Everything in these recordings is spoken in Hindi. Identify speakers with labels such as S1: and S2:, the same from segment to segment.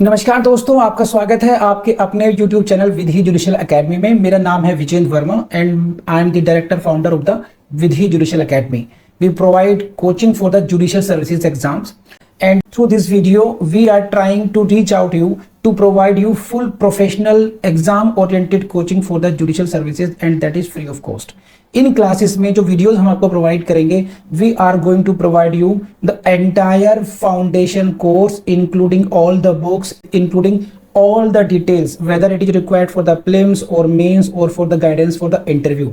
S1: नमस्कार दोस्तों, आपका स्वागत है आपके अपने YouTube channel Vidhi judicial academy में। मेरा नाम है Vijendra Verma and I am the director founder of the Vidhi judicial academy. We provide coaching for the judicial services exams, and through this video we are trying to reach out to you to provide you full professional exam oriented coaching for the judicial services, and that is free of cost. इन क्लासेस में जो वीडियोस हम आपको प्रोवाइड करेंगे, we are going to provide you the entire foundation course including all the books, including all the details, whether it is required for the prelims or mains or for the guidance for the interview.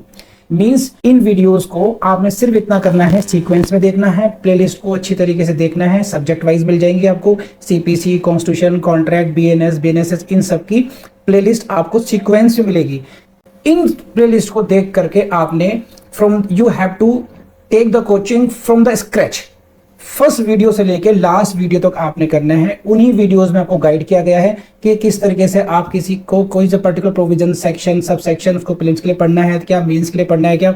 S1: Means in videos को आपने सिर्फ इतना करना है, सीक्वेंस में देखना है, प्लेलिस्ट को अच्छी तरीके से देखना है। सब्जेक्ट वाइज मिल जाएंगे आपको, CPC, constitution, contract, BNS, BNSS, इन सब की प्लेलिस्ट आपको सीक्वेंस में मिलेगी। इन प्लेलिस्ट को देख करके आपने you have to take the coaching from the scratch. First video से लेके लास्ट वीडियो तक आपने करना है। उन्हीं वीडियोस में आपको गाइड किया गया है कि किस तरीके से आप किसी को कोई सा particular provision, section, sub section उसको प्रीलिम्स के लिए पढ़ना है क्या, मेंस के लिए पढ़ना है क्या,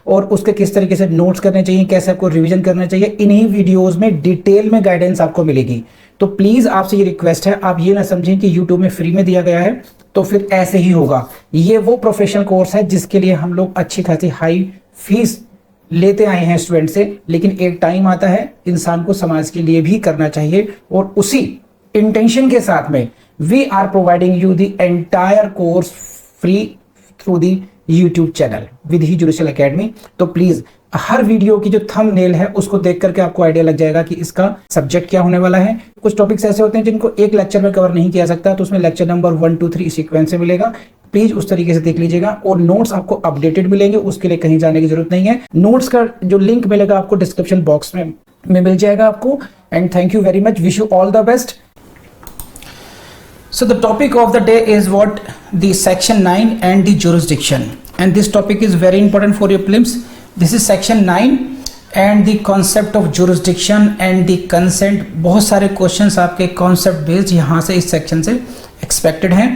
S1: और उसके किस तरीके से नोट्स करने चाहिए, कैसे आपको रिवीजन करना चाहिए। इन्हीं वीडियोस में डिटेल में गाइडेंस आपको मिलेगी। तो प्लीज आपसे ये रिक्वेस्ट है, आप ये ना समझें कि यूट्यूब में फ्री में दिया गया है तो फिर ऐसे ही होगा। ये वो प्रोफेशनल कोर्स है जिसके लिए हम लोग अच्छी खासी हाई फीस लेते आए हैं स्टूडेंट से, लेकिन एक टाइम आता है इंसान को समाज के लिए भी करना चाहिए, और उसी इंटेंशन के साथ में we are providing you the entire course free through the YouTube channel Vidhi judicial academy. तो प्लीज हर वीडियो की जो थंबनेल है उसको देख करके आपको आइडिया लग जाएगा कि इसका सब्जेक्ट क्या होने वाला है। कुछ टॉपिक्स ऐसे होते हैं जिनको एक लेक्चर में कवर नहीं किया सकता, तो उसमें लेक्चर नंबर 1, 2, 3 सीक्वेंस से मिलेगा। प्लीज उस तरीके से देख लीजिएगा, और नोट्स आपको अपडेटेड मिलेंगे, उसके लिए कहीं जाने की जरूरत नहीं है। नोट्स का जो लिंक मिलेगा आपको डिस्क्रिप्शन बॉक्स में मिल जाएगा आपको। And thank you very much, wish you all the best. So the topic of the day is what the section 9 and the jurisdiction, and this topic is very important for your prelims. This is section 9 and the concept of jurisdiction and the consent। बहुत सारे questions आपके concept based यहाँ से इस section से expected हैं,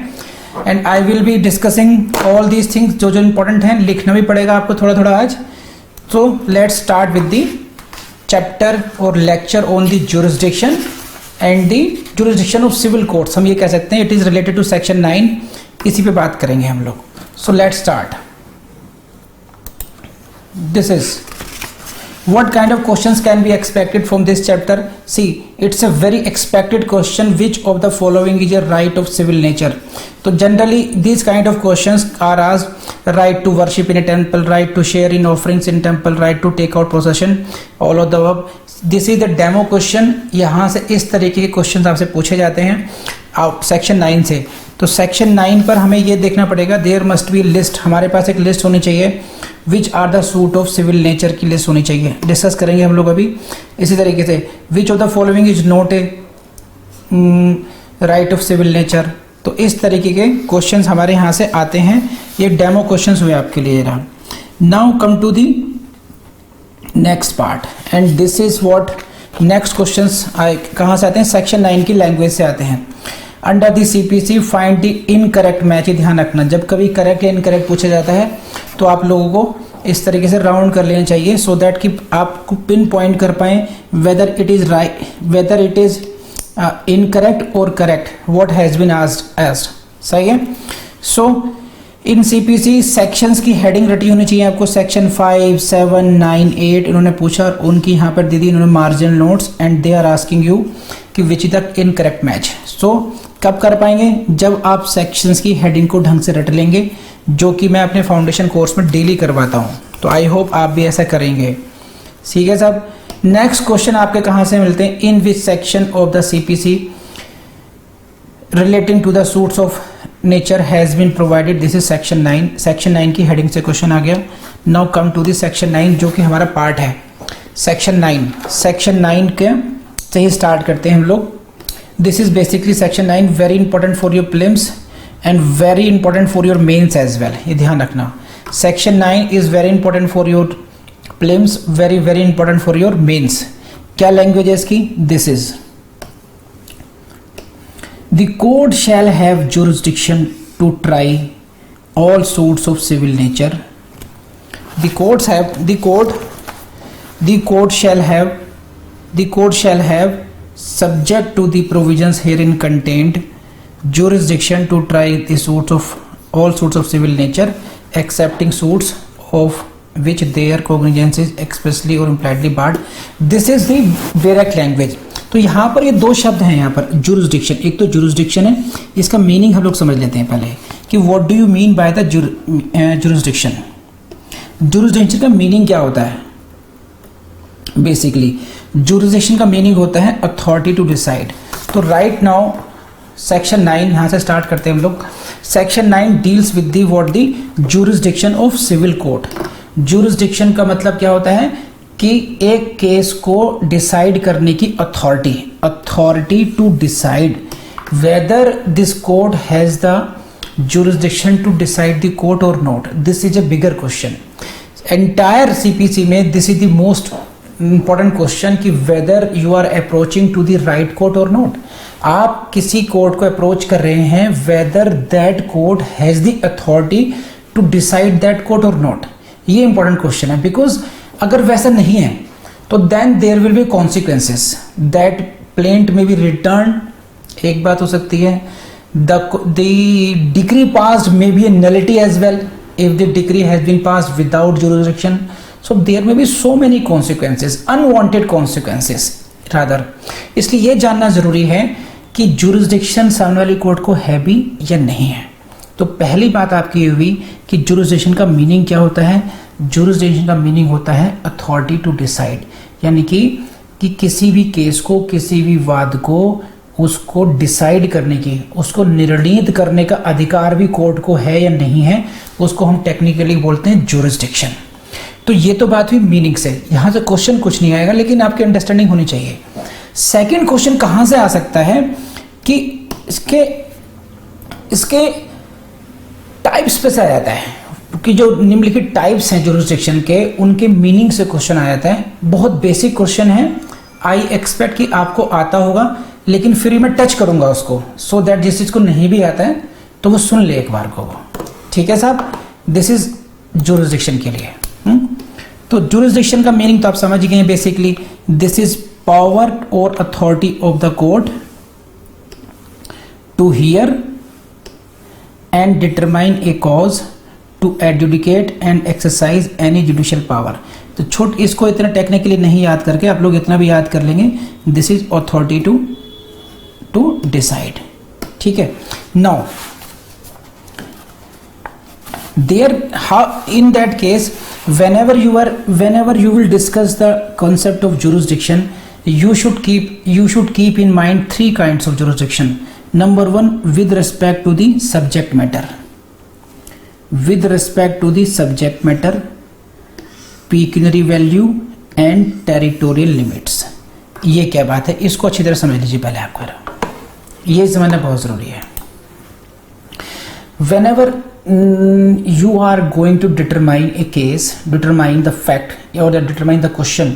S1: and I will be discussing all these things जो important हैं। लिखना भी पड़ेगा आपको थोड़ा थोड़ा आज। So let's start with the chapter or lecture on the jurisdiction and the jurisdiction of civil courts. हम ये कह सकते हैं it is related to section 9, इसी पे बात करेंगे हम लोग। So let's start. This is what kind of questions can be expected from this chapter? See, it's a very expected question, which of the following is a right of civil nature? So generally these kind of questions are asked: right to worship in a temple, right to share in offerings in temple, right to take out possession, all of the above. This is the demo question। यहाँ से इस तरीके के क्वेश्चन आपसे पूछे जाते हैं सेक्शन 9 से। तो सेक्शन 9 पर हमें ये देखना पड़ेगा, देयर मस्ट बी लिस्ट, हमारे पास एक लिस्ट होनी चाहिए, which are the suit of civil nature की लिस्ट होनी चाहिए। डिस्कस करेंगे हम लोग अभी। इसी तरीके से which of the following is not a right of civil nature. तो इस तरीके के क्वेश्चंस हमारे यहाँ से आते हैं। ये डेमो क्वेश्चंस हुए आपके लिए। Now come to the next part, and this is what next questions कहाँ से आते हैं? सेक्शन 9 की लैंग्वेज से आते हैं। Under the CPC find the incorrect match. ध्यान रखना, जब कभी करेक्ट या इनकरेक्ट पूछा जाता है तो आप लोगों को इस तरीके से राउंड कर लेना चाहिए, सो दैट कि आपको पिन पॉइंट कर पाएँ whether it is right, whether it is incorrect और correct, what has been asked. सही है। सो इन सीपीसी सेक्शंस की हेडिंग रटी होनी चाहिए आपको। सेक्शन 5, 7, 9, 8 इन्होंने पूछा, और उनकी यहाँ पर दीदी इन्होंने marginal notes, and they are asking you कि which is the incorrect match. So कब कर पाएंगे? जब आप सेक्शंस की हेडिंग को ढंग से रट लेंगे, जो कि मैं अपने फाउंडेशन कोर्स में डेली करवाता हूँ। तो आई होप आप भी ऐसा करेंगे। ठीक है साहब। नेक्स्ट क्वेश्चन आपके कहाँ से मिलते हैं? In which section of the CPC relating to the suits of nature has been provided. This is section 9। Section 9 की हेडिंग से क्वेश्चन आ गया। Now come to this section 9, जो कि हमारा पार्ट है। सेक्शन 9 के से ही स्टार्ट करते हैं हम लोग। This is basically section 9, very important for your prelims and very important for your mains as well. ये ध्यान रखना, section 9 is very important for your prelims, very very important for your mains. क्या लैंग्वेज है इसकी? This is The court shall have jurisdiction to try all suits of civil nature. The court shall have subject to the provisions herein contained, jurisdiction to try the suits of all suits of civil nature excepting suits of which their cognizance is expressly or impliedly barred. This is the direct language. तो यहाँ पर ये दो शब्द हैं यहाँ पर jurisdiction, एक तो jurisdiction है, इसका मीनिंग हम लोग समझ लेते हैं पहले कि what do you mean by the jurisdiction. jurisdiction का मीनिंग क्या होता है? बेसिकली jurisdiction का मीनिंग होता है authority to decide. तो राइट नाउ सेक्शन 9 यहाँ से स्टार्ट करते हैं हम लोग. Section 9 deals with the what the jurisdiction of civil court. jurisdiction का मतलब क्या होता है कि एक केस को डिसाइड करने की authority to decide whether this court has the jurisdiction to decide the court or not. This is a bigger question. Entire CPC में this is the most important question कि whether you are approaching to the right court or not. आप किसी कोर्ट को अप्रोच कर रहे हैं whether that court has the authority to decide that court or not. ये important question है because अगर वैसा नहीं है तो then there will be consequences. That plaint may be returned, एक बात हो सकती है. The decree passed may be a nullity as well if the decree has been passed without jurisdiction. So there may be so many consequences, unwanted consequences rather. इसलिए ये जानना जरूरी है कि jurisdiction सामने वाली कोर्ट को है भी या नहीं है. तो पहली बात आपकी हुई कि jurisdiction का मीनिंग क्या होता है. jurisdiction का मीनिंग होता है authority to decide, यानी कि किसी भी केस को, किसी भी वाद को, उसको डिसाइड करने की, उसको निर्णीत करने का अधिकार भी कोर्ट को है या नहीं है, उसको हम टेक्निकली बोलते हैं jurisdiction. तो ये तो बात हुई मीनिंग से. यहाँ से क्वेश्चन कुछ नहीं आएगा लेकिन आपकी अंडरस्टैंडिंग होनी चाहिए. सेकंड क्वेश्चन कहाँ से आ सकता है कि इसके टाइप्स पे से आ जाता है कि जो निम्नलिखित टाइप्स हैं jurisdiction के, उनके मीनिंग से क्वेश्चन आ जाता है. बहुत बेसिक क्वेश्चन है. आई एक्सपेक्ट कि आपको आता होगा लेकिन फिर मैं टच करूंगा उसको सो दैट जिस चीज को नहीं भी आता है तो वो सुन ले एक बार को. ठीक है साहब. दिस इज jurisdiction के लिए. तो jurisdiction का मीनिंग तो आप समझ गए हैं. बेसिकली दिस इज पावर और authority of the court to hear and determine a cause, to adjudicate and exercise any judicial power. तो छोट इसको इतना टेक्निकली नहीं याद करके आप लोग इतना भी याद कर लेंगे. This is authority to decide. ठीक है. Now there in that case whenever you will discuss the concept of jurisdiction, you should keep in mind three kinds of jurisdiction. Number one, with respect to the subject matter, pecuniary value and territorial limits. ये क्या बात है, इसको अच्छी तरह समझ लीजिए पहले. आपको ये समझना बहुत जरूरी है. whenever you are going to determine a case, determine the fact or determine the question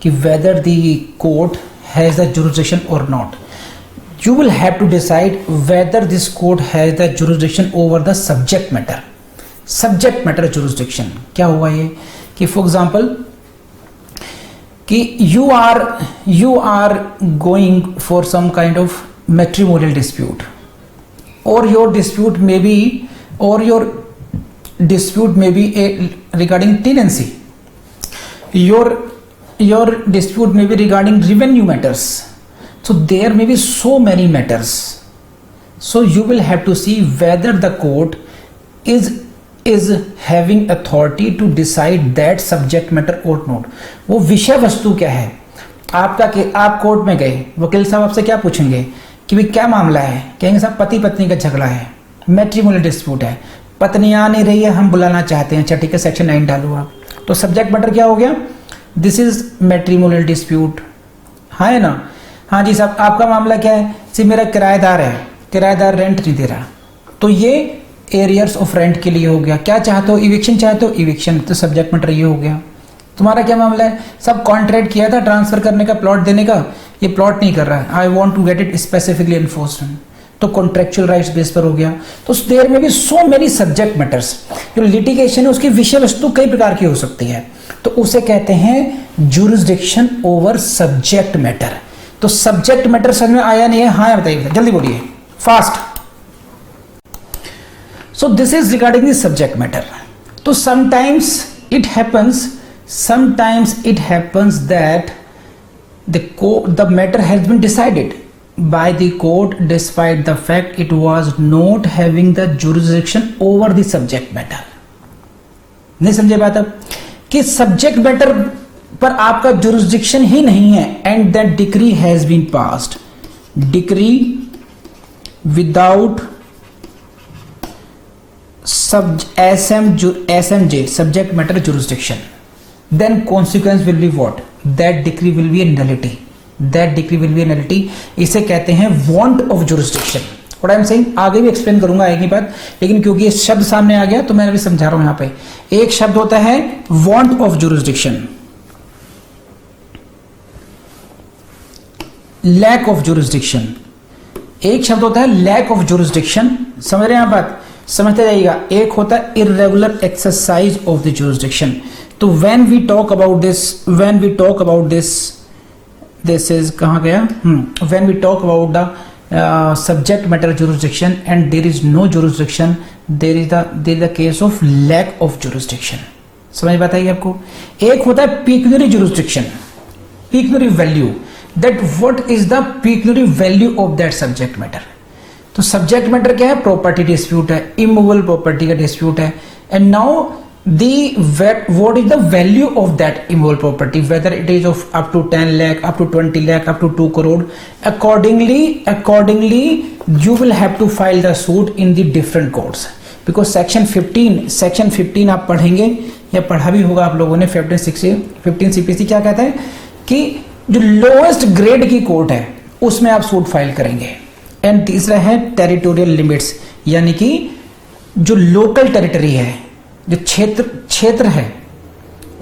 S1: कि whether the court has the jurisdiction or not, you will have to decide whether this court has the jurisdiction over the subject matter. Subject matter jurisdiction क्या हुआ ये कि for example कि you are going for some kind of matrimonial dispute, or your dispute may be regarding tenancy. Your dispute may be regarding revenue matters. So there may be so many matters. So you will have to see whether the court is having authority to decide that subject matter or not. वो विषय वस्तु क्या है आप कोर्ट में गए, वकील साहब आपसे क्या पूछेंगे कि भाई क्या मामला है. कहेंगे साहब पति पत्नी का झगड़ा है, मैट्रिमोनियल डिस्प्यूट है, पत्नी आ नहीं रही है, हम बुलाना चाहते हैं. अच्छा ठीक है, सेक्शन 9 डालो आप. तो सब्जेक्ट मैटर क्या हो गया, दिस इज मैट्रिमोनियल डिस्प्यूट. हाँ है ना. हाँ जी साहब आपका मामला क्या है, सिर्फ मेरा किराएदार है, किराएदार रेंट नहीं दे रहा. तो ये एरियर्स ऑफ रेंट के लिए हो गया. क्या चाहते हो, इविक्शन चाहते हो, इविक्शन. तो सब्जेक्ट मैटर ये हो गया. तुम्हारा क्या मामला है, सब कॉन्ट्रैक्ट किया था ट्रांसफर करने का, प्लॉट देने का, ये प्लॉट नहीं कर रहा है, I want to get it specifically enforced. तो कॉन्ट्रेक्चुअल राइट्स बेस पर हो गया. तो देयर में भी सो मेनी सब्जेक्ट मैटर्स. जो लिटिगेशन है उसकी विषय वस्तु कई प्रकार की हो सकती है, तो उसे कहते हैं जुरिस्डिक्शन ओवर सब्जेक्ट मैटर. तो सब्जेक्ट मैटर समझ में आया नहीं है? हाँ या बताइए, जल्दी बोलिए, fast. So this is regarding the subject matter. So sometimes it happens that the matter has been decided by the court despite the fact it was not having the jurisdiction over the subject matter. नहीं समझे बात अब कि सब्जेक्ट मैटर पर आपका jurisdiction ही नहीं है, and that decree has been passed. Decree without SMJ, subject matter jurisdiction, then consequence will be what? That decree will be a nullity. That decree will be a nullity. इसे कहते हैं want of jurisdiction. What I am saying, आगे भी एक्सप्लेन करूंगा एक ही बात, लेकिन क्योंकि ये शब्द सामने आ गया तो मैं अभी समझा रहा हूं। यहाँ पे एक शब्द होता है want of jurisdiction, lack of jurisdiction, एक शब्द होता है lack of jurisdiction। समझ रहे हैं आप बात? समझते जाइएगा। एक होता है irregular exercise of the jurisdiction. तो when we talk about this is कहाँ गया, when we talk about the subject matter jurisdiction and there is no jurisdiction, there is the case of lack of jurisdiction. समझ बात आई आपको? एक होता है pecuniary jurisdiction, pecuniary value, that what is the pecuniary value of that subject matter. तो सब्जेक्ट मैटर क्या है? प्रॉपर्टी डिस्प्यूट है, इमूवेबल प्रॉपर्टी का डिस्प्यूट है। And now what is the value of that immovable property, whether it is of up to 10 lakh, up to 20 lakh, up to 2 crore. Accordingly you will have to file the suit in the different courts, because section 15 आप पढ़ेंगे या पढ़ा भी होगा आप लोगों ने। 15 CPC क्या कहता है कि जो लोएस्ट ग्रेड की कोर्ट है उसमें आप सूट फाइल करेंगे। एंड तीसरा है टेरिटोरियल लिमिट्स, यानी कि जो लोकल टेरिटरी है, जो क्षेत्र है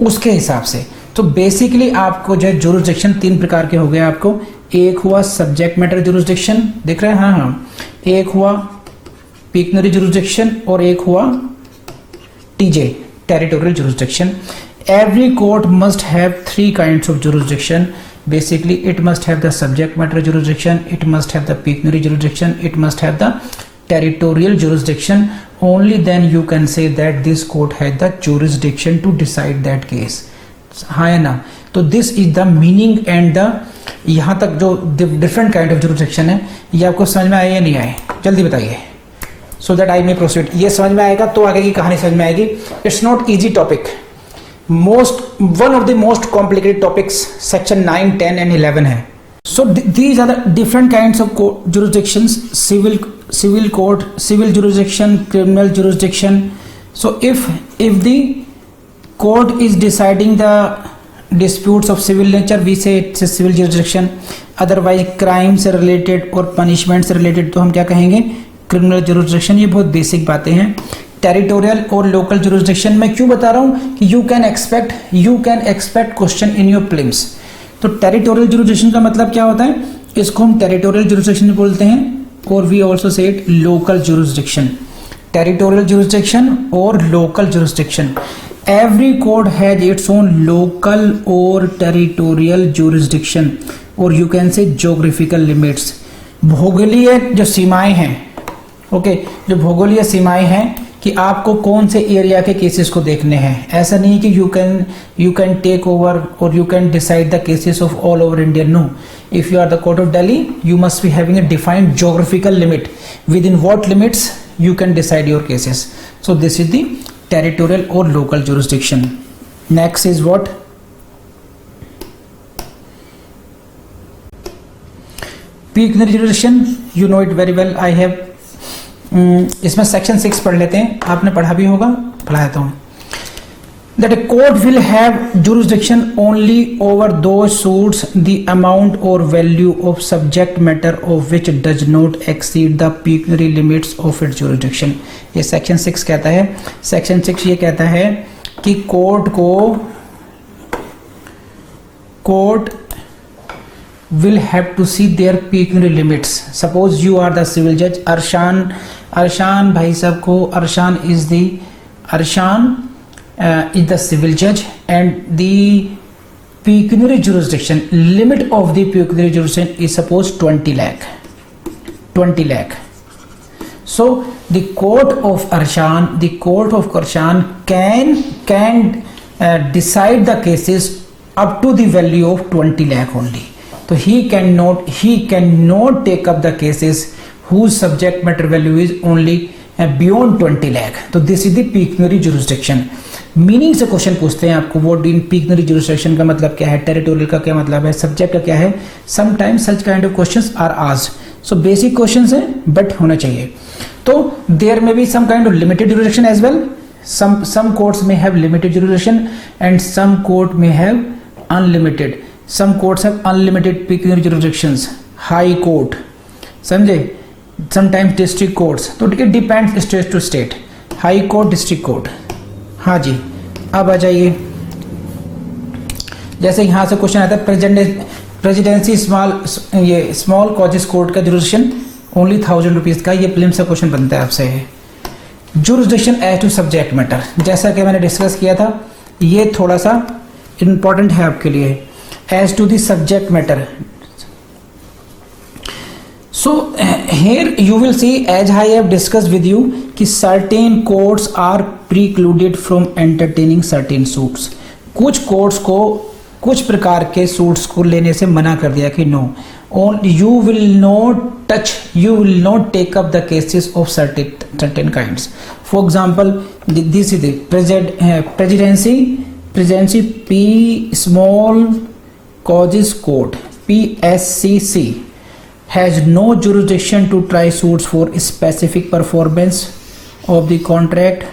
S1: उसके हिसाब से। तो बेसिकली आपको जो जुरिसडिक्शन 3 प्रकार के हो गए आपको। एक हुआ सब्जेक्ट मैटर जुरिसडिक्शन, देख रहे हैं? हाँ, एक हुआ पिक्यूनरी जुरिसडिक्शन और एक हुआ TJ, territorial jurisdiction. Every court must have 3 kinds of jurisdiction. Basically, it must have the subject matter jurisdiction, it must have the pecuniary jurisdiction, it must have the territorial jurisdiction. Only then you can say that this court had the jurisdiction to decide that case. हाँ या ना? तो this is the meaning and the यहाँ तक जो different kind of jurisdiction है, ये आपको समझ में आए या नहीं आए? जल्दी बताइए, so that I may proceed. ये समझ में आएगा तो आगे की कहानी समझ में आएगी। It's not easy topic. One of the most complicated topics, section 9, 10 and 11 है। So these are the different kinds of jurisdictions: civil court, civil jurisdiction, criminal jurisdiction. So if the court is deciding the disputes of civil nature, we say it's a civil jurisdiction. Otherwise crime से related और punishment से related तो हम क्या कहेंगे? criminal jurisdiction। ये बहुत बेसिक बातें हैं। टेरिटोरियल और लोकल जुरिसडिक्शन मैं क्यों बता रहा हूं कि you can expect question in your prelims. तो टेरिटोरियल जुरिसडिक्शन का मतलब क्या होता है? इसको हम टेरिटोरियल जुरिसडिक्शन बोलते हैं, और we also say it local jurisdiction. Territorial jurisdiction और local jurisdiction, every code has its own local और टेरिटोरियल जुरिसडिक्शन, और you can say geographical limits, भौगोलिक जो सीमाएं हैं। ओके, जो भौगोलिक सीमाएं हैं कि आपको कौन से एरिया के केसेस को देखने हैं। ऐसा नहीं कि यू कैन टेक ओवर और you can decide the cases of all over India. No, if you are the court of Delhi you must be having a defined geographical limit, within what limits you can decide your cases. So this is the territorial और local jurisdiction. Next is what? Pecuniary jurisdiction, you know it very well. I have इसमें सेक्शन 6 पढ़ लेते हैं, आपने पढ़ा भी होगा, पढ़ा देता हूँ। That a court will have jurisdiction only over those suits the amount or value of subject matter of which does not exceed the pecuniary limits of its jurisdiction। ये सेक्शन 6 कहता है। सेक्शन 6 ये कहता है कि court will have to see their pecuniary limits. Suppose you are the civil judge, Arshan भाई साहब को, Arshan is the civil judge, and the pecuniary jurisdiction, limit of the pecuniary jurisdiction is suppose 20 lakh. 20 lakh. So the court of Karshan can decide the cases up to the value of 20 lakh only. So he cannot take up the cases whose subject matter value is only beyond 20 lakh. तो this is the pecuniary jurisdiction. Meaning से क्वेश्चन पूछते हैं आपको, व्हाट इन pecuniary jurisdiction का मतलब क्या है, टेरिटोरियल का क्या मतलब है, सब्जेक्ट का क्या है. Sometimes such kind of questions are asked. So basic questions है बट होना चाहिए. तो देयर में be some kind of limited jurisdiction as well. Some courts may have limited jurisdiction and some court may have unlimited. Some courts have unlimited pecuniary jurisdictions. High court, समझे, sometimes district courts. तो it depends state to state. High court, district court. हाँ जी, अब आ जाइए. जैसे यहाँ से क्वेश्चन आता है प्रेसिडेंसी स्मॉल कॉजेस कोर्ट का जुरिडिक्शन ओनली 1000 रुपीज का. ये प्रीलिम्स से क्वेश्चन बनता है आपसे. Jurisdiction as to subject matter, जैसा कि मैंने डिस्कस किया था, ये थोड़ा सा इंपॉर्टेंट है आपके लिए. As to the subject matter, so here you will see, as I have discussed with you, कि certain courts are precluded from entertaining certain suits. कुछ कोर्ट्स को कुछ प्रकार के सूट्स को लेने से मना कर दिया कि no, you will not take up the cases of certain kinds. For example, this is the presidency P small causes court, PSCC has no jurisdiction to try suits for specific performance of the contract,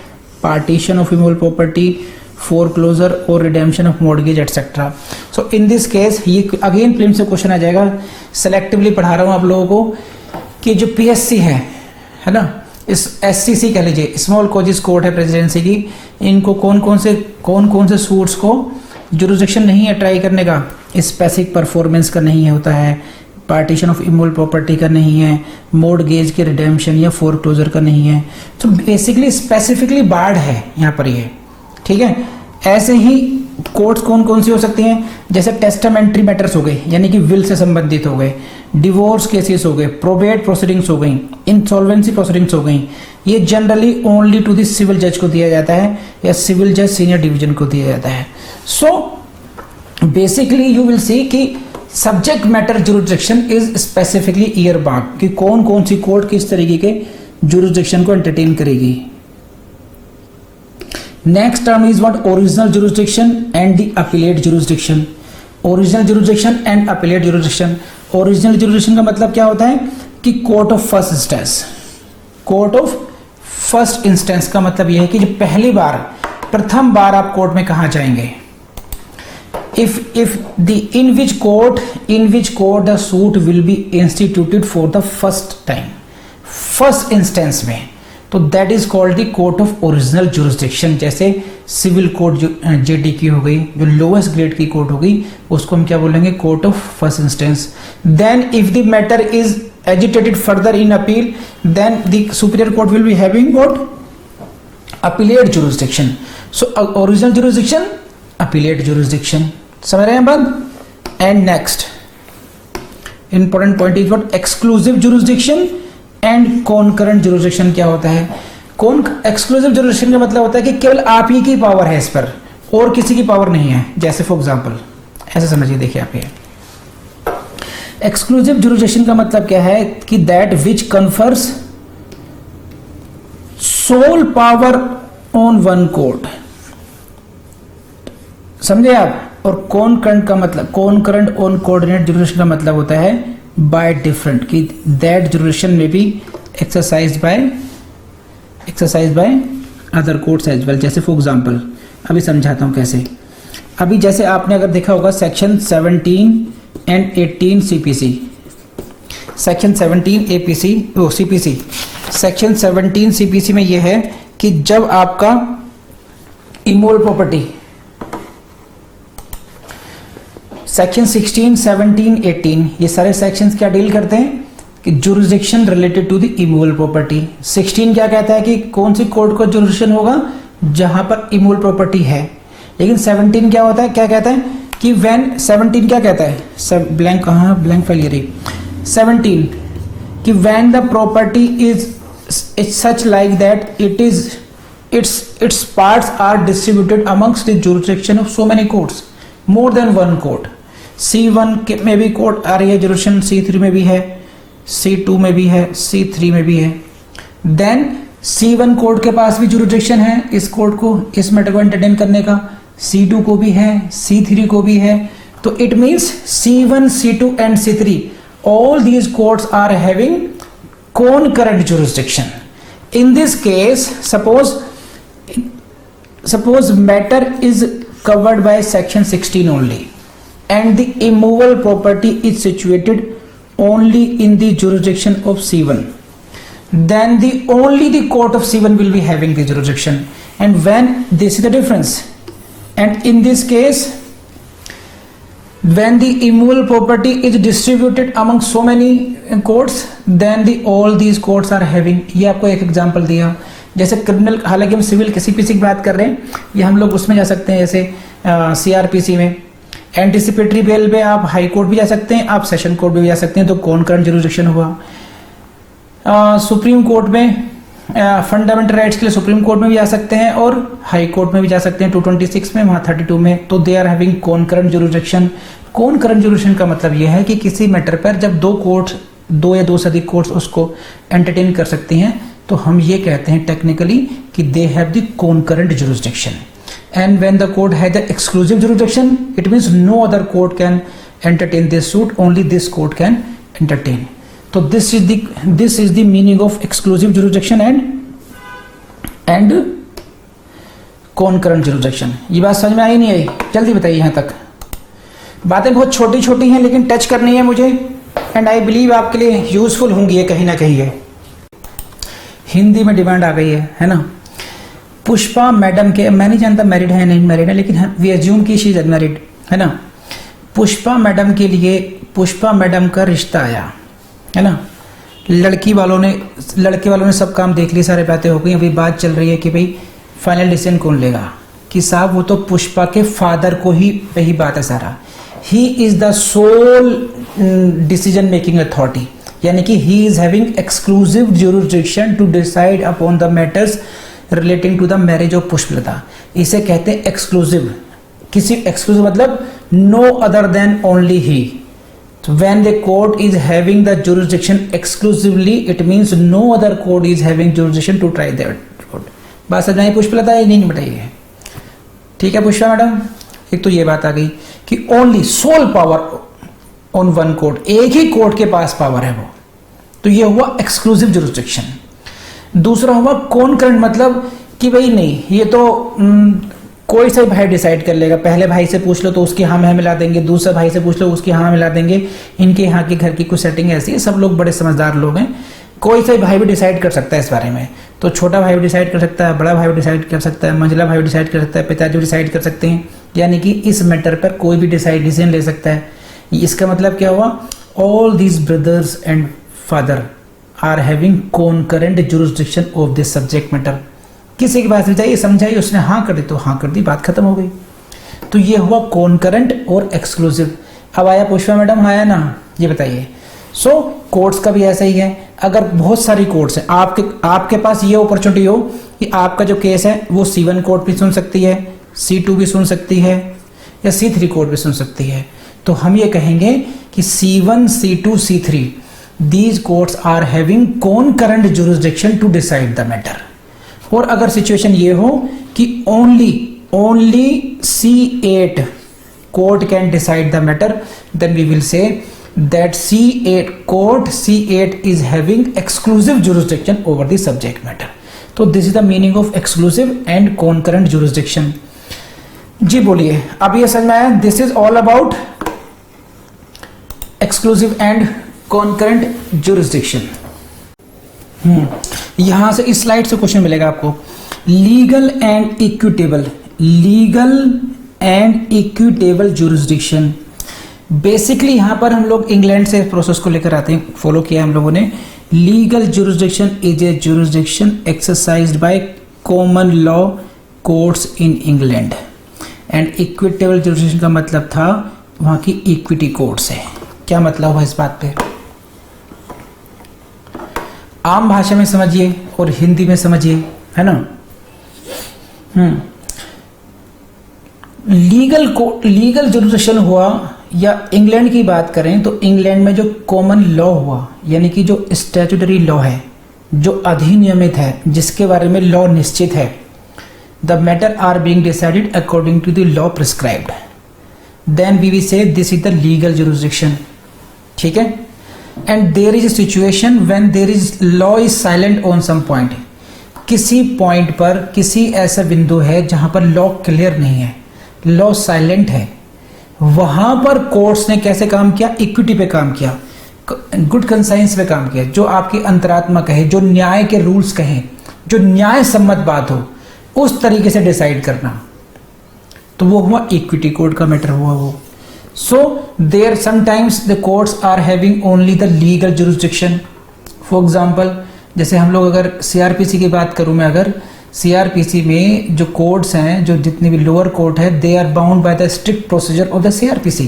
S1: partition of immovable property, foreclosure or redemption of mortgage etc. So in this case, ये अगेन प्रीलिम्स से क्वेश्चन आ जाएगा. सेलेक्टिवली पढ़ा रहा हूँ आप लोगों को कि जो PSC है ना, इस SCC कह लीजिए, स्मॉल कॉजेस कोर्ट है प्रेसिडेंसी की, इनको कौन कौन से सूट्स को जुरिडिक्शन नहीं है ट्राई करने का, स्पेसिफिक परफॉर्मेंस का नहीं है होता है, पार्टीशन ऑफ इमूवेबल प्रॉपर्टी का नहीं है, मॉर्गेज के रिडेम्पशन या फोरक्लोजर का नहीं है. तो बेसिकली स्पेसिफिकली बार्ड है यहाँ पर ये. ठीक है, ऐसे ही कोर्ट्स कौन सी हो सकती हैं, जैसे टेस्टामेंट्री मैटर्स हो गए, यानी कि विल से संबंधित हो गए, डिवोर्स केसेस हो गए, प्रोबेट प्रोसीडिंग्स हो गई, इंसॉल्वेंसी प्रोसीडिंग्स हो गई. ये generally only to the civil जज को दिया जाता है या सिविल जज सीनियर डिवीजन को दिया जाता है. So basically you will see कि subject matter jurisdiction is specifically year barred, कि कौन सी कोर्ट किस तरीके के जुरिडिक्शन को एंटरटेन करेगी. Next term is what, original jurisdiction and the appellate jurisdiction. Original jurisdiction and appellate jurisdiction. Original jurisdiction का मतलब क्या होता है कि court of first instance. Court of first instance का मतलब यह है कि जो प्रथम बार आप कोर्ट में कहां जाएंगे. in which court the suit will be instituted for the first time, first instance में, तो that is called the court of original jurisdiction. जैसे सिविल कोर्ट जेडी की हो गई, जो लोएस्ट ग्रेड की कोर्ट हो गई, उसको हम क्या बोलेंगे, court of first instance. Then if the matter is agitated further in appeal, then the superior court will be having what, appellate jurisdiction. So original jurisdiction, appellate jurisdiction. समझ रहे हैं बात. And next important point is what, exclusive jurisdiction and concurrent jurisdiction. क्या होता है एक्सक्लूसिव जुरिडिक्शन का मतलब होता है कि केवल आप ही की पावर है इस पर, और किसी की पावर नहीं है. जैसे फॉर एग्जांपल ऐसे समझिए, देखिए आप, ये एक्सक्लूसिव जुरिडिक्शन का मतलब क्या है कि that which confers sole power on one court. समझे आप. और कॉन्करेंट का मतलब, कॉन्करेंट ऑन कोऑर्डिनेट जुरिडिक्शन का मतलब होता है बाय डिफरेंट, कि दैट जुरिडिक्शन में be exercise by other courts as well. जैसे फॉर एग्जांपल अभी समझाता हूं कैसे. अभी जैसे आपने अगर देखा होगा section 17 and 18 CPC, section 17 APC O CPC, section 17 CPC में यह है कि जब आपका इमूवेबल प्रॉपर्टी, सेक्शन 16, 17, 18 ये सारे सेक्शंस क्या डील करते हैं कि jurisdiction related to the immovable property. 16 क्या कहता है कि कौन सी कोर्ट का जुरिडिक्शन होगा जहां पर इमूवेबल प्रॉपर्टी है. लेकिन 17 क्या होता है, क्या कहता है कि व्हेन 17 क्या कहता है, सब ब्लैंक कहाँ, ब्लैंक फाइल ये रही 17, कि when the property is such like that it is its parts are distributed amongst the jurisdiction of so many courts, more than one court. C1 में भी कोर्ट आ रही है जुरिडिक्शन, C3 में भी है, C2 में भी है, C3 में भी है. देन C1 कोर्ट के पास भी जुरिडिक्शन है इस कोर्ट को, इस मैटर को एंटरटेन करने का, C2 को भी है, C3 को भी है. तो it means C1, C2 and C3 all these courts are having concurrent jurisdiction. In this case, suppose matter is covered by section 16 only and the immovable property is situated only in the jurisdiction of C1, then only the court of C1 will be having the jurisdiction. And when this is the difference, and in this case when the immovable property is distributed among so many courts, then all these courts are having. ये आपको एक एग्जांपल दिया, जैसे क्रिमिनल, हालांकि हम सिविल सीपीसी की बात कर रहे हैं, ये हम लोग उसमें जा सकते हैं, जैसे सीआरपीसी में एंटीसिपेटरी बेल पे आप हाई कोर्ट भी जा सकते हैं, आप सेशन कोर्ट भी जा सकते हैं, तो कॉनकरेंट जुरिडिक्शन हुआ. सुप्रीम कोर्ट में फंडामेंटल राइट्स के लिए सुप्रीम कोर्ट में भी जा सकते हैं और हाई कोर्ट में भी जा सकते हैं 226 में, वहाँ 32 में, तो they are having concurrent jurisdiction. Concurrent jurisdiction का मतलब यह है कि किसी मैटर पर जब दो या दो से अधिक कोर्ट्स उसको एंटरटेन कर सकती हैं, तो हम ये कहते हैं टेक्निकली कि they have the concurrent jurisdiction. And when the court has the exclusive jurisdiction, it means no other court can entertain this suit, only this court can entertain. तो this is the meaning of exclusive jurisdiction and concurrent jurisdiction. ये बात समझ में आई नहीं आई? जल्दी बताइए. यहाँ तक बातें बहुत छोटी छोटी हैं लेकिन टच करनी है मुझे, एंड आई बिलीव आपके लिए यूजफुल होंगी ये कहीं ना कहीं. है हिंदी में डिमांड आ गई है ना. पुष्पा मैडम के, मैं नहीं जानता मैरिड है नहीं मैरिड है, लेकिन वी अज्यूम की शी इज अनमैरिड, है ना. पुष्पा मैडम के लिए पुष्पा मैडम का रिश्ता आया, है ना. लड़के वालों ने सब काम देख लिए, सारे बातें हो गई, अभी बात चल रही है कि भाई फाइनल डिसीजन कौन लेगा, कि साहब वो तो पुष्पा के फादर को ही वही बात है सारा. He is the sole decision making authority, यानी कि he is having exclusive jurisdiction to decide upon the matters relating to the marriage of Pushpalata. इसे कहते हैं एक्सक्लूसिव. किसी एक्सक्लूसिव मतलब no other than only he. When the court is having the jurisdiction exclusively, it means no other court is having jurisdiction to try that court. बात समझ में पुष्पलता है नहीं बताइए? ठीक है पुष्पा मैडम. एक तो ये बात आ गई कि only sole power on one court, एक ही कोर्ट के पास पावर है वो, तो ये हुआ एक्सक्लूसिव जुरिडिक्शन. दूसरा हुआ कॉनकरेंट, मतलब कि भाई नहीं ये तो कोई सा भाई डिसाइड कर लेगा. पहले भाई से पूछ लो तो उसकी हाँ में मिला देंगे, दूसरे भाई से पूछ लो उसकी हाँ मिला देंगे. इनके यहाँ के घर की कुछ सेटिंग ऐसी है, सब लोग बड़े समझदार लोग हैं, कोई सा भाई भी डिसाइड कर सकता है इस बारे में. तो छोटा भाई भी डिसाइड कर सकता है, बड़ा भाई भी डिसाइड कर सकता है, मंझला भाई भी डिसाइड कर सकता है, पिताजी भी डिसाइड कर सकते हैं, यानी कि इस मैटर पर कोई भी डिसीजन ले सकता है. इसका मतलब क्या हुआ? All these brothers and father are having concurrent jurisdiction of this subject matter. किसी की बात बताइए, समझाइए, उसने हाँ कर दी तो हाँ कर दी, बात खत्म हो गई. तो ये हुआ कॉनकरेंट और एक्सक्लूसिव. अब आया पुष्पा मैडम, आया ना, ये बताइए. सो कोर्ट्स का भी ऐसा ही है. अगर बहुत सारी कोर्ट्स हैं, आपके पास ये अपॉर्चुनिटी हो कि आपका जो केस है वो C1 कोर्ट भी सुन सकती है, C2 भी सुन सकती है, या C3 कोर्ट भी सुन सकती है, तो हम ये कहेंगे कि C1, C2, C3 these courts are having concurrent jurisdiction to decide the matter. और अगर सिचुएशन ये हो कि only C8 court can decide the matter, then we will say that C8 is having exclusive jurisdiction over the subject matter. तो this is the meaning of exclusive and concurrent jurisdiction. जी बोलिए, अब ये समझ में आया? This is all about exclusive and concurrent jurisdiction. यहां से इस स्लाइड से क्वेश्चन मिलेगा आपको. Legal and equitable jurisdiction. Basically यहां पर हम लोग इंग्लैंड से प्रोसेस को लेकर आते हैं, फॉलो किया हम लोगों ने. Legal jurisdiction is a jurisdiction exercised by common law courts in England. And equitable jurisdiction का मतलब था वहां की इक्विटी कोर्ट से। क्या मतलब हुआ इस बात पे? आम भाषा में समझिए और हिंदी में समझिए, है ना। लीगल जुरिसडिक्शन हुआ, या इंग्लैंड की बात करें तो इंग्लैंड में जो कॉमन लॉ हुआ, यानी कि जो स्टैट्यूटरी लॉ है, जो अधिनियमित है, जिसके बारे में लॉ निश्चित है, the matter are being decided according to the law prescribed, then we will say this is the legal jurisdiction. ठीक है। And there is a situation when there is law is silent on some point, किसी पॉइंट पर किसी ऐसा बिंदु है जहां पर लॉ क्लियर नहीं है, लॉ साइलेंट है, वहां पर कोर्ट्स ने कैसे काम किया? इक्विटी पे काम किया, गुड कंसाइंस पे काम किया, जो आपकी अंतरात्मा कहे, जो न्याय के रूल्स कहें, जो न्याय सम्मत बात हो, उस तरीके से डिसाइड करना। तो वो हुआ इक्विटी कोर्ट का मैटर हुआ वो। So there sometimes the courts are having only the legal jurisdiction. For example, जैसे हम लोग अगर सीआरपीसी की बात करूं मैं, अगर सीआरपीसी में जो कोर्ट्स हैं, जो जितने भी लोअर कोर्ट है, they are bound by the strict procedure of the CrPC.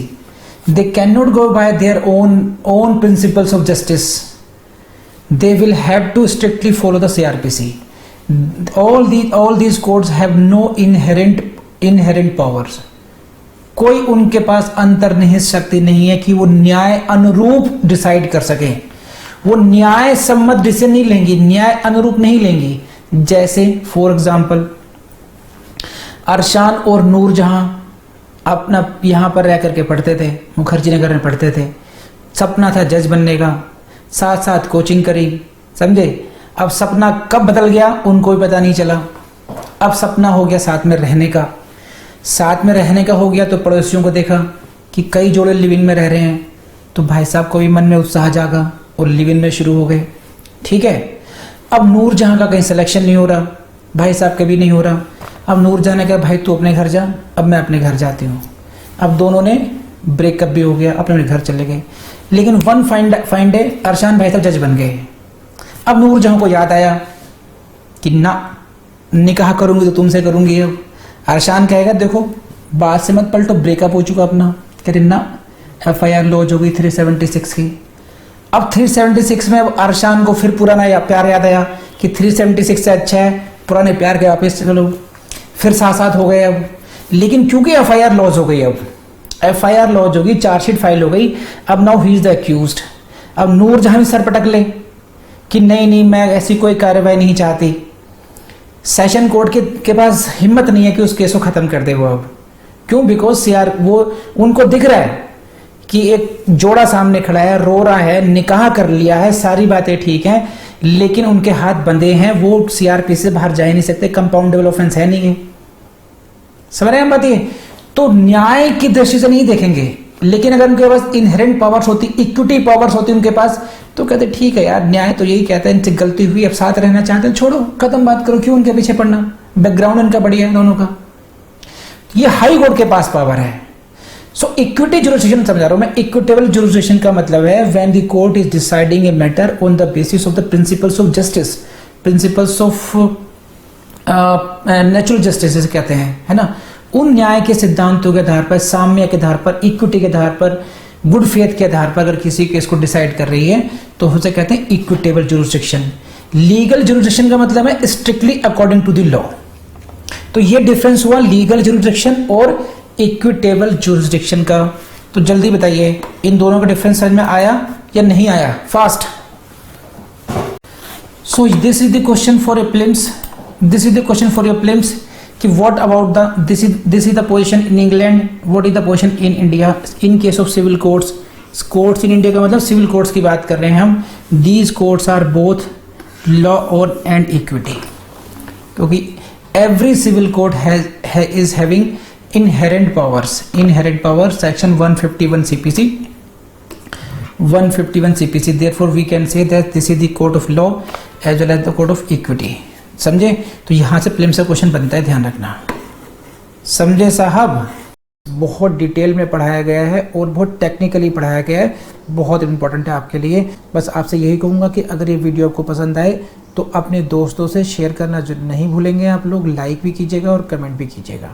S1: They can not go by their own principles of justice, they will have to strictly follow the CrPC. all these courts have no inherent powers। कोई उनके पास अंतर्निहित शक्ति नहीं है कि वो न्याय अनुरूप डिसाइड कर सके, वो न्याय सम्मत डिसीजन नहीं लेंगी, न्याय अनुरूप नहीं लेंगी। जैसे फॉर एग्जाम्पल, अरशान और नूरजहां अपना यहां पर रह करके पढ़ते थे, मुखर्जी नगर में पढ़ते थे, सपना था जज बनने का, साथ साथ कोचिंग करी, समझे। अब सपना कब बदल गया उनको भी पता नहीं चला। अब सपना हो गया साथ में रहने का, साथ में रहने का हो गया तो पड़ोसियों को देखा कि कई जोड़े लिव इन में रह रहे हैं, तो भाई साहब को भी मन में उत्साह जागा और लिव इन में शुरू हो गए। ठीक है। अब नूरजहां का कहीं सिलेक्शन नहीं हो रहा, भाई साहब के भी नहीं हो रहा। अब नूरजहां ने कहा भाई तू अपने घर जा, अब मैं अपने घर जाती हूँ। अब दोनों ने ब्रेकअप भी हो गया, अपने घर चले गए। लेकिन वन फाइन डे अरशान भाई साहब जज बन गए। अब नूरजहां को याद आया कि ना, निकाह करूंगी तो तुमसे करूंगी। अब अरशान कहेगा देखो बात से मत पलटो, ब्रेकअप हो चुका अपना। कहते ना, FIR लॉन्च हो गई 376 की। अब 376 में अब अरशान को फिर पुराना प्यार याद आया कि 376 से अच्छा है पुराने प्यार के वापस चलो, फिर साथ साथ हो गए। अब लेकिन क्योंकि FIR लॉन्च हो गई, अब FIR लॉन्च हो गई, चार्जशीट फाइल हो गई, अब now he is the accused. अब नूरजहां भी सर पटक ले कि नहीं मैं ऐसी कोई कार्रवाई नहीं चाहती। सेशन कोर्ट के पास हिम्मत नहीं है कि उस केस को खत्म कर दे वो। अब क्यों? बिकॉज वो उनको दिख रहा है कि एक जोड़ा सामने खड़ा है, रो रहा है, निकाह कर लिया है, सारी बातें ठीक हैं, लेकिन उनके हाथ बंधे हैं, वो सीआरपीसी से बाहर जा ही नहीं सकते, कंपाउंडेबल ऑफेंस है नहीं है। समझ रहे हैं बात? ये तो न्याय की दृष्टि से नहीं देखेंगे, लेकिन अगर उनके पास इनहेरेंट पावर्स होती, इक्विटी पावर्स होती उनके पास, तो कहते ठीक है यार, न्याय तो यही कहता है इनसे गलती हुई, अब साथ रहना चाहते हैं, छोड़ो, खत्म बात करो, क्यों उनके पीछे पड़ना, बैकग्राउंड इनका बढ़िया है दोनों का। ये हाई कोर्ट के पास पावर है। सो इक्विटी जुरिसडिक्शन समझा रहा हूं मैं। इक्विटेबल जुरिसडिक्शन का मतलब है when the court is deciding a matter on the basis of the principles of justice, principles of natural justice जैसे कहते हैं, है ना, उन न्याय के सिद्धांतों के आधार पर, साम्य के आधार पर, इक्विटी के आधार पर, गुड फेथ के आधार पर अगर किसी केस को डिसाइड कर रही है तो उसे कहते हैं इक्विटेबल जुरिसडिक्शन। लीगल जुरिसडिक्शन का मतलब है strictly according to the law. तो ये डिफरेंस हुआ लीगल जुरिसडिक्शन और इक्विटेबल जुरिसडिक्शन का। तो जल्दी बताइए इन दोनों का डिफरेंस समझ में आया या नहीं आया? Fast. So this is the question for your prelims, this is the question for your prelims कि what about the this is the position in England, what is the position in India in case of civil courts. Courts in India का मतलब सिविल कोर्ट्स की बात कर रहे हैं हम। These courts are both law और एंड इक्विटी, क्योंकि every civil court is having inherent powers, section 151 CPC, 151 CPC, therefore we can say that this is the court of law as well as the court of equity। समझे? तो यहां से प्रीलिम्स का क्वेश्चन बनता है, ध्यान रखना। समझे साहब? बहुत डिटेल में पढ़ाया गया है और बहुत टेक्निकली पढ़ाया गया है, बहुत इंपॉर्टेंट है आपके लिए। बस आपसे यही कहूँगा कि अगर ये वीडियो आपको पसंद आए तो अपने दोस्तों से शेयर करना जो नहीं भूलेंगे आप लोग, लाइक भी कीजिएगा और कमेंट भी कीजिएगा।